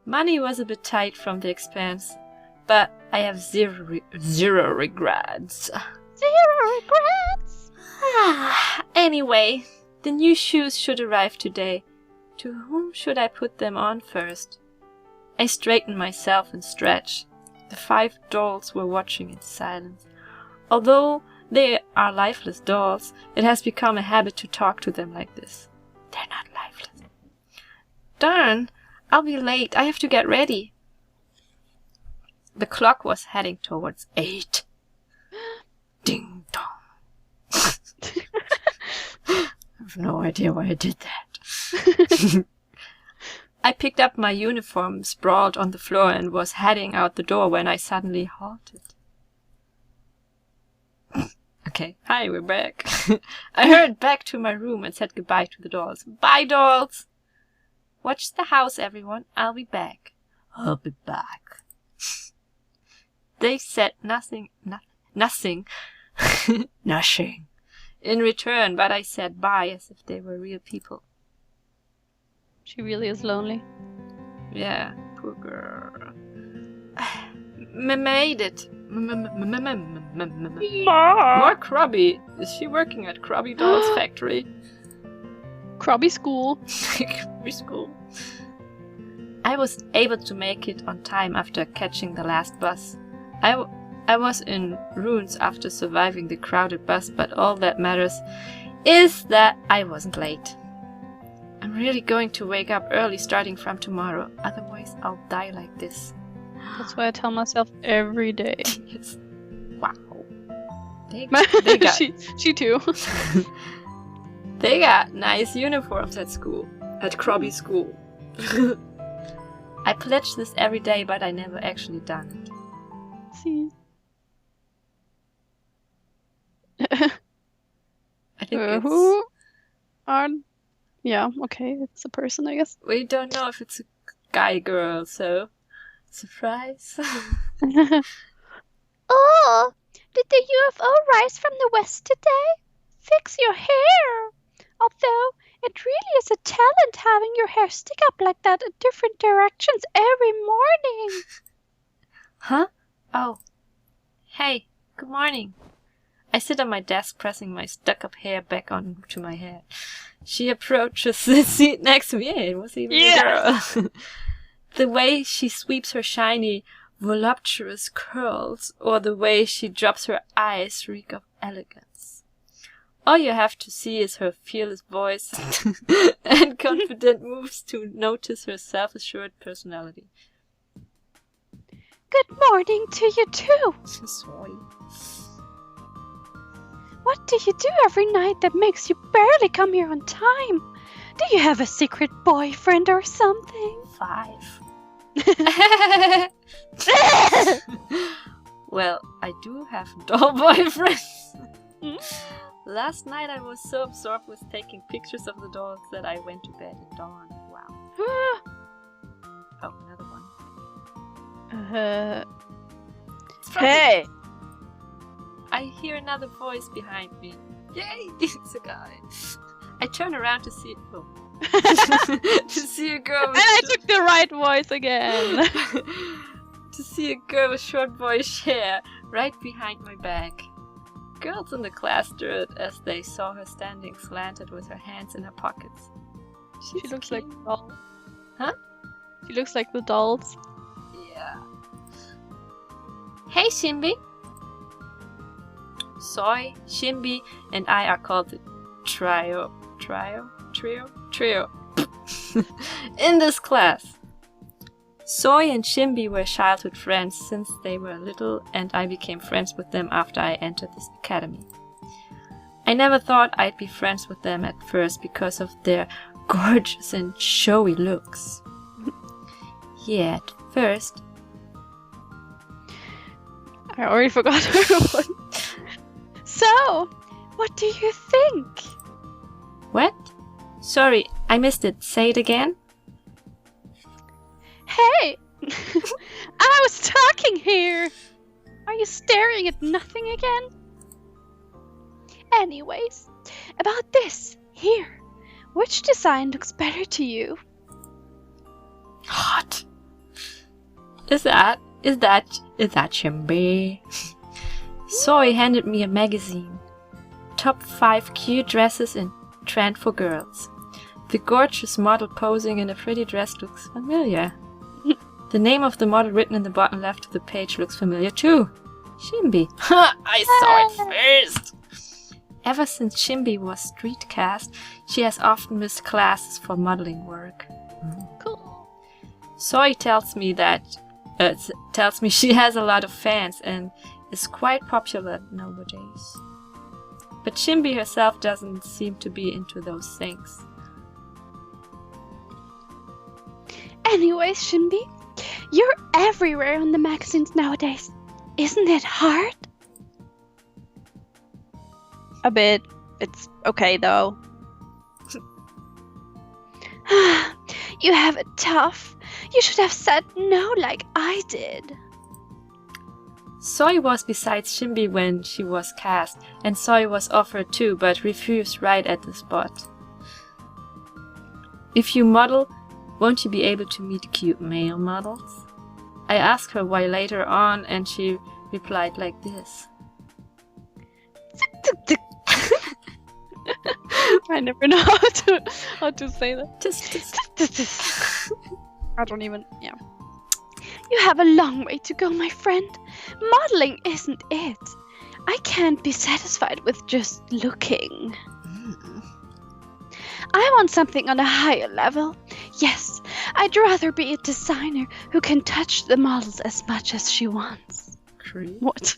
Money was a bit tight from the expense, but I have zero regrets. Zero regrets! Anyway, the new shoes should arrive today. To whom should I put them on first? I straightened myself and stretched. The 5 dolls were watching in silence. Although they are lifeless dolls, it has become a habit to talk to them like this. They're not lifeless. Darn, I'll be late. I have to get ready. The clock was heading towards 8. Ding dong. I have no idea why I did that. I picked up my uniform, sprawled on the floor, and was heading out the door when I suddenly halted. Okay, hi, we're back. I hurried back to my room and said goodbye to the dolls. Bye, dolls! Watch the house, everyone. I'll be back. I'll be back. They said nothing in return, but I said bye as if they were real people. She really is lonely. Yeah, poor girl. Made it. More Krabby. Is she working at Krabby Doll's factory? Krabby school. Krabby school. I was able to make it on time after catching the last bus. I was in ruins after surviving the crowded bus, but all that matters is that I wasn't late. I'm really going to wake up early starting from tomorrow, otherwise I'll die like this. That's what I tell myself every day. Yes. Wow. They got she too. They got nice uniforms at school. At Krabby school. I pledge this every day, but I never actually done it. See. I think it's... Who are... Yeah, okay, it's a person, I guess. We don't know if it's a guy, girl, so... Surprise. Oh, did the UFO rise from the west today? Fix your hair. Although, it really is a talent having your hair stick up like that in different directions every morning. Huh? Oh. Hey, good morning. I sit on my desk pressing my stuck-up hair back onto my head. She approaches the seat next to me. Hey, it was even a girl. The way she sweeps her shiny, voluptuous curls, or the way she drops her eyes reek of elegance. All you have to see is her fearless voice and confident moves to notice her self-assured personality. Good morning to you too. Sorry. What do you do every night that makes you barely come here on time? Do you have a secret boyfriend or something? 5. Well, I do have doll boyfriends. Last night I was so absorbed with taking pictures of the dolls that I went to bed at dawn. Wow. Oh, another one. Hey! I hear another voice behind me. Yay! It's a guy. I turn around to see... Oh. To see a girl with... And I took the right voice again! To see a girl with short boyish hair right behind my back. Girls in the class stirred as they saw her standing slanted with her hands in her pockets. She looks like the dolls. Huh? She looks like the dolls. Yeah. Hey, Shimby! Soy, Shimby, and I are called the trio. In this class. Soy and Shimby were childhood friends since they were little, and I became friends with them after I entered this academy. I never thought I'd be friends with them at first because of their gorgeous and showy looks. Yet, first... I already forgot her one. So, what do you think? What? Sorry, I missed it. Say it again. Hey! I was talking here! Are you staring at nothing again? Anyways, about this, here. Which design looks better to you? Hot. Is that Chimby? Soy handed me a magazine. Top 5 cute dresses in trend for girls. The gorgeous model posing in a pretty dress looks familiar. The name of the model written in the bottom left of the page looks familiar too. Shimby. Ha! I saw it first! Ever since Shimby was street cast, she has often missed classes for modeling work. Cool. Soy tells me she has a lot of fans and is quite popular nowadays. But Shimby herself doesn't seem to be into those things. Anyways, Shimby, you're everywhere on the magazines nowadays. Isn't it hard? A bit. It's okay though. You have it tough. You should have said no like I did. Soy was beside Shimby when she was cast, and Soy was offered too, but refused right at the spot. If you model, won't you be able to meet cute male models? I asked her why later on, and she replied like this. I never know how to say that. I don't even. Yeah. You have a long way to go, my friend. Modeling isn't it. I can't be satisfied with just looking. I want something on a higher level. Yes, I'd rather be a designer who can touch the models as much as she wants. Creep. What?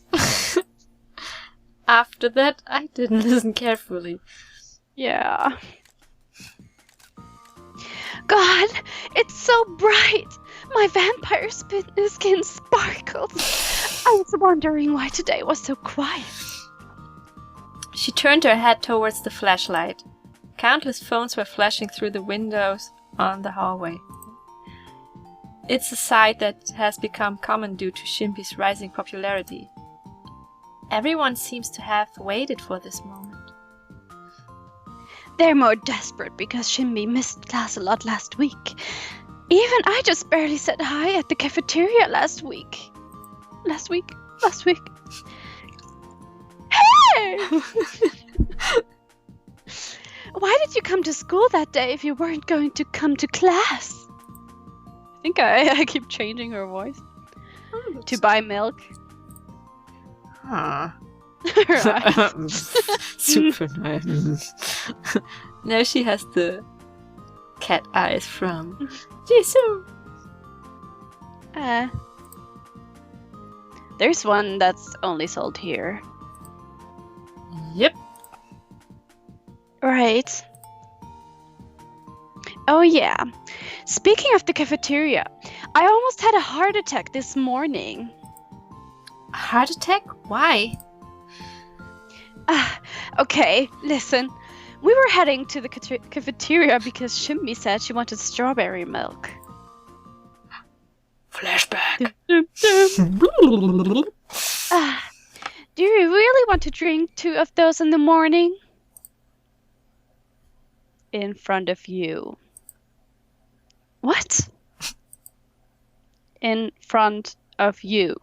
After that, I didn't listen carefully. Yeah. God, it's so bright. My vampire skin sparkles. I was wondering why today was so quiet. She turned her head towards the flashlight. Countless phones were flashing through the windows on the hallway. It's a sight that has become common due to Shimby's rising popularity. Everyone seems to have waited for this moment. They're more desperate because Shimby missed class a lot last week. Even I just barely said hi at the cafeteria last week. Last week. Hey! Why did you come to school that day if you weren't going to come to class? I think I keep changing her voice. To buy milk. Huh. Right. Super nice. Now she has the cat eyes from Jisoo. There's one that's only sold here. Yep. Right. Oh yeah. Speaking of the cafeteria, I almost had a heart attack this morning. A heart attack? Why? Okay, listen. We were heading to the cafeteria because Shimby said she wanted strawberry milk. Flashback. Do you really want to drink 2 of those in the morning? In front of you. What? In front of you.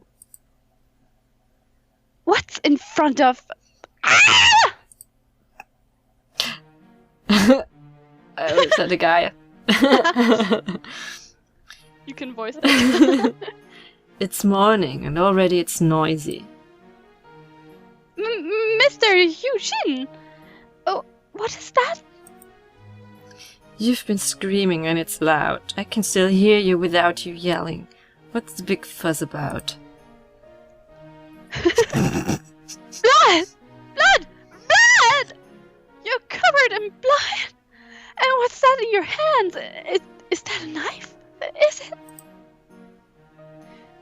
What's in front of... Ah! I was at the guy. You can voice it. It's morning and already it's noisy. Mr. Eugene! Oh, what is that? You've been screaming and it's loud. I can still hear you without you yelling. What's the big fuss about? Blood! Blood! Blood! You're covered in blood! And what's that in your hands? Is that a knife? Is it?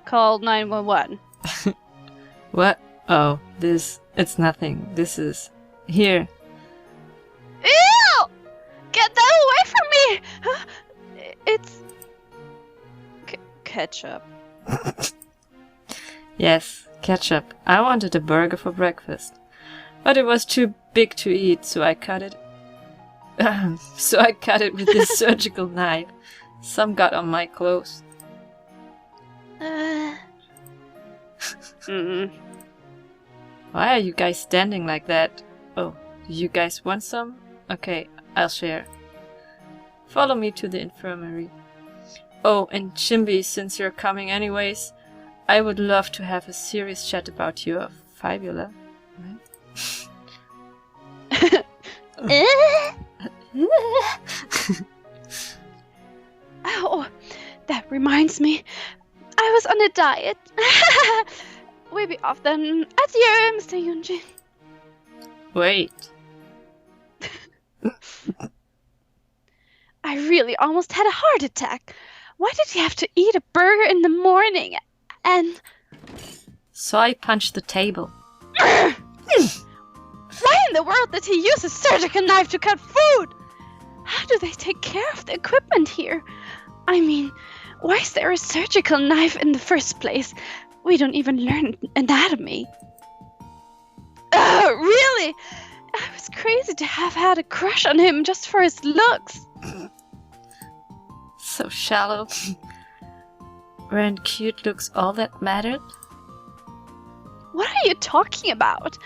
Call 911. What? Oh, it's nothing. This is... Here. Ew! Get that away from me! It's... Ketchup. Yes, ketchup. I wanted a burger for breakfast. But it was too big to eat, so I cut it... with this surgical knife. Some got on my clothes. Why are you guys standing like that? Oh, do you guys want some? Okay, I'll share. Follow me to the infirmary. Oh, and Chimby, since you're coming anyways, I would love to have a serious chat about your fibula. Oh, that reminds me. I was on a diet. We'll be off then. Adieu, Mr. Yunjin. Wait. I really almost had a heart attack. Why did you have to eat a burger in the morning? And... So I punched the table. Why in the world did he use a surgical knife to cut food? How do they take care of the equipment here? I mean, why is there a surgical knife in the first place? We don't even learn anatomy. Really? I was crazy to have had a crush on him just for his looks. So shallow. Weren't cute looks all that mattered? What are you talking about?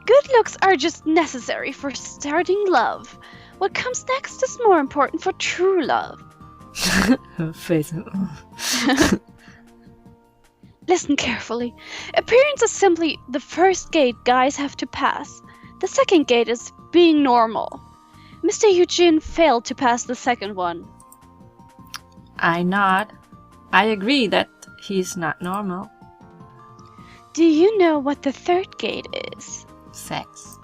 Good looks are just necessary for starting love. What comes next is more important for true love. Face. Listen carefully. Appearance is simply the first gate guys have to pass. The second gate is being normal. Mr. Eugene failed to pass the second one. I nod. I agree that he's not normal. Do you know what the third gate is? Sex.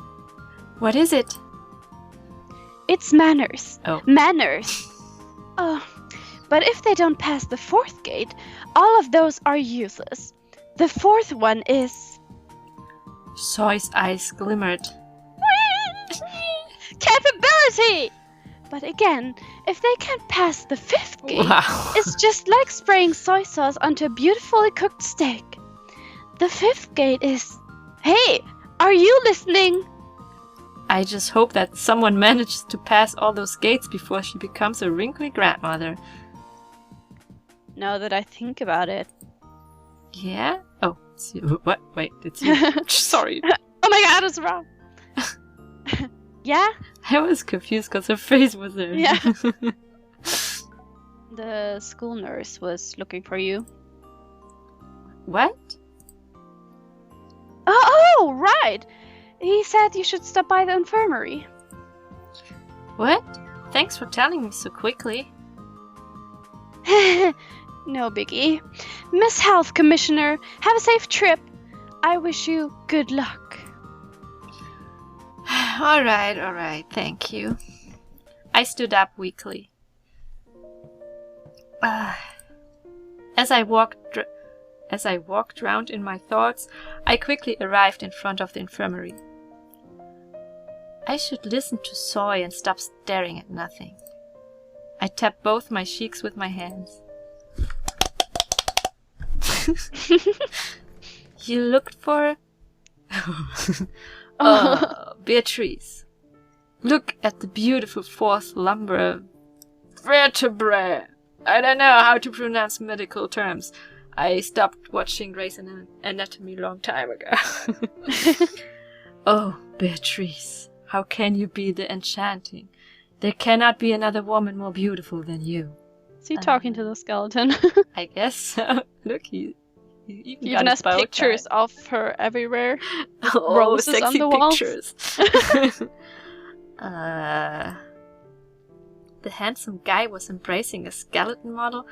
What is it? It's manners. Oh. Manners. Oh, but if they don't pass the fourth gate, all of those are useless. The fourth one is... Soy's eyes glimmered. Capability! But again, if they can't pass the fifth gate, Wow. it's just like spraying soy sauce onto a beautifully cooked steak. The fifth gate is... Hey, are you listening? I just hope that someone manages to pass all those gates before she becomes a wrinkly grandmother. Now that I think about it. Yeah? Oh, it's you. What? Wait, it's you. Sorry. Oh my god, it's wrong. Yeah? I was confused because her face was there. Yeah. The school nurse was looking for you. What? Oh, right! He said you should stop by the infirmary. What? Thanks for telling me so quickly. No biggie. Miss Health Commissioner, have a safe trip. I wish you good luck. Alright, thank you. I stood up weakly. As I walked round in my thoughts, I quickly arrived in front of the infirmary. I should listen to Soy and stop staring at nothing. I tapped both my cheeks with my hands. You looked for... Oh, Beatrice. Look at the beautiful fourth lumbar vertebrae. I don't know how to pronounce medical terms. I stopped watching Grey's Anatomy a long time ago. Oh, Beatrice, how can you be the enchanting? There cannot be another woman more beautiful than you. Is he talking to the skeleton? I guess so. Look, he even has pictures of her everywhere. Oh, Roses sexy on the walls. pictures. The handsome guy was embracing a skeleton model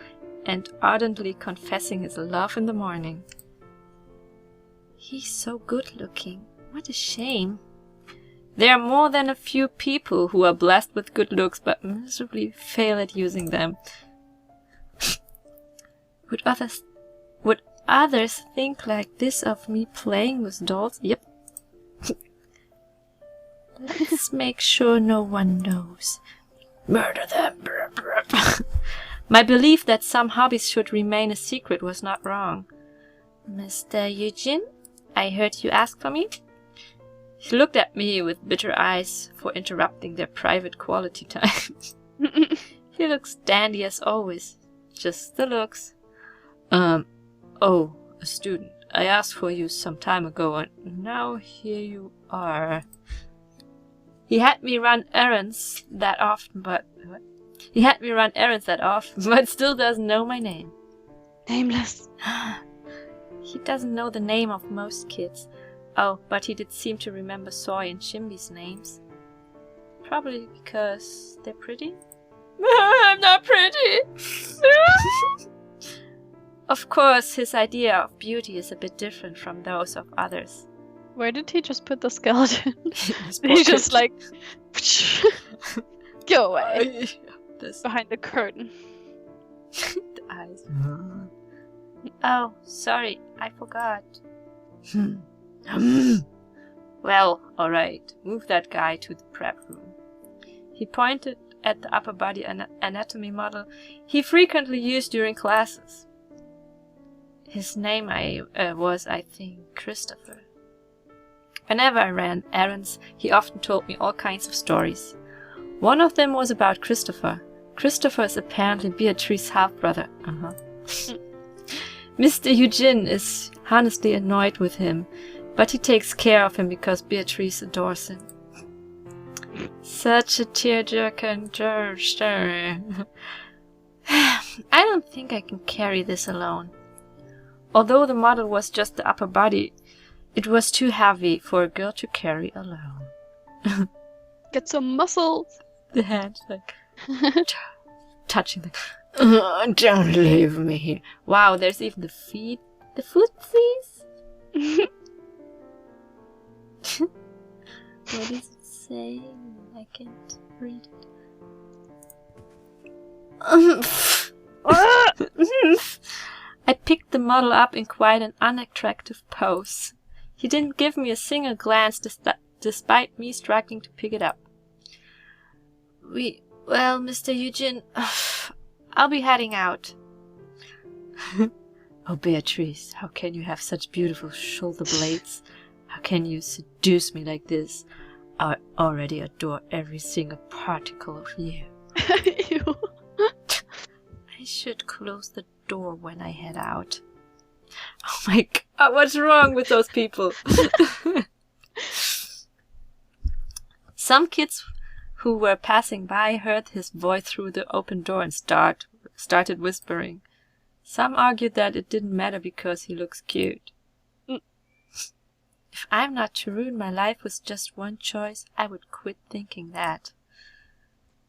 and ardently confessing his love in the morning. He's so good looking. What a shame. There are more than a few people who are blessed with good looks but miserably fail at using them. Would others think like this of me playing with dolls? Yep. Let's make sure no one knows. Murder them. My belief that some hobbies should remain a secret was not wrong. Mr. Eugene, I heard you ask for me? He looked at me with bitter eyes for interrupting their private quality time. He looks dandy as always. Just the looks. Oh, a student. I asked for you some time ago, and now here you are. He had me run errands that often, but still doesn't know my name. Nameless. He doesn't know the name of most kids. Oh, but he did seem to remember Soy and Shimby's names. Probably because they're pretty? I'm not pretty! Of course, his idea of beauty is a bit different from those of others. Where did he just put the skeleton? His He just pocket. like... Go away. This Behind the curtain. the eyes. Oh, sorry, I forgot. Well, alright, move that guy to the prep room. He pointed at the upper body anatomy model he frequently used during classes. His name was, I think, Christopher. Whenever I ran errands, he often told me all kinds of stories. One of them was about Christopher. Christopher is apparently Beatrice's half-brother. Mr. Eugene is honestly annoyed with him, but he takes care of him because Beatrice adores him. Such a tearjerker story. I don't think I can carry this alone. Although the model was just the upper body, it was too heavy for a girl to carry alone. Get some muscles. The hand, like, touching the... don't leave me here. Wow, there's even the feet. The footsies? What does it say? I can't read it. I picked the model up in quite an unattractive pose. He didn't give me a single glance despite me struggling to pick it up. Well, Mr. Eugene, I'll be heading out. Oh, Beatrice, how can you have such beautiful shoulder blades? How can you seduce me like this? I already adore every single particle of you. Ew. I should close the door when I head out. Oh my god, what's wrong with those people? Some kids who were passing by heard his voice through the open door and started whispering. Some argued that it didn't matter because he looks cute. If I'm not to ruin my life with just one choice, I would quit thinking that.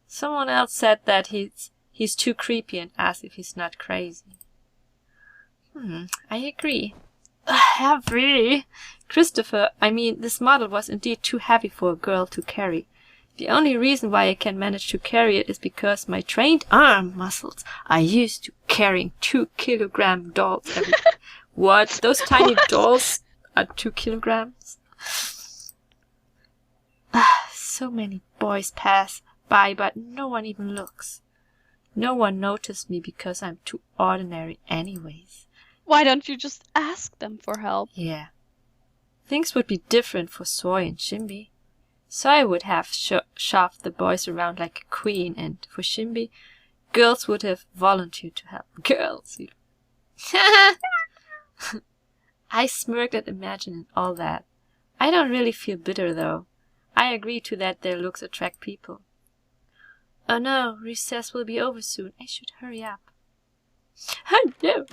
Someone else said that he's too creepy and asked if he's not crazy. I agree. Heavy. This model was indeed too heavy for a girl to carry. The only reason why I can manage to carry it is because my trained arm muscles are used to carrying 2-kilogram dolls every... What? Those tiny dolls are 2 kilograms? So many boys pass by, but no one even looks. No one noticed me because I'm too ordinary anyways. Why don't you just ask them for help? Yeah. Things would be different for Soy and Shimby. Soy would have shoved the boys around like a queen, and for Shimby, girls would have volunteered to help. Girls! I smirked at imagining all that. I don't really feel bitter, though. I agree to that their looks attract people. Oh no, recess will be over soon. I should hurry up. Oh no!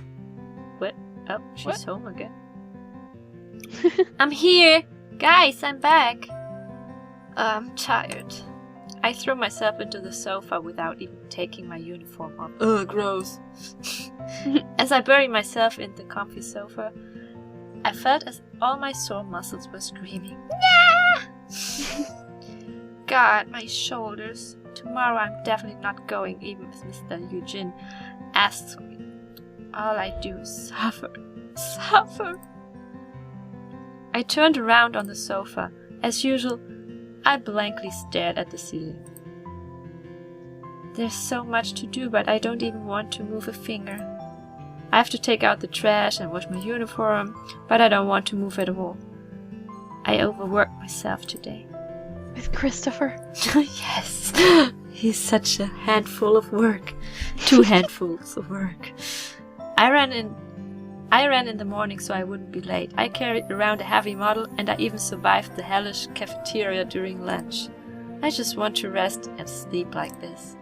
What? Oh, she's home again. I'm here! Guys, I'm back! I'm tired. I threw myself into the sofa without even taking my uniform off. Ugh, gross. As I buried myself in the comfy sofa, I felt as all my sore muscles were screaming. God, my shoulders. Tomorrow I'm definitely not going, even if Mr. Eugene asks for me. All I do is suffer. Suffer. I turned around on the sofa. As usual, I blankly stared at the ceiling. There's so much to do, but I don't even want to move a finger. I have to take out the trash and wash my uniform, but I don't want to move at all. I overworked myself today. With Christopher? Yes, he's such a handful of work. 2 handfuls of work. I ran I ran in the morning so I wouldn't be late. I carried around a heavy model, and I even survived the hellish cafeteria during lunch. I just want to rest and sleep like this.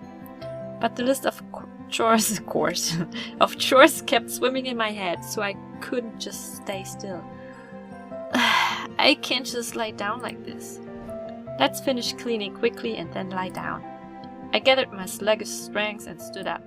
But the list of chores kept swimming in my head, so I couldn't just stay still. I can't just lie down like this. Let's finish cleaning quickly and then lie down. I gathered my sluggish strength and stood up.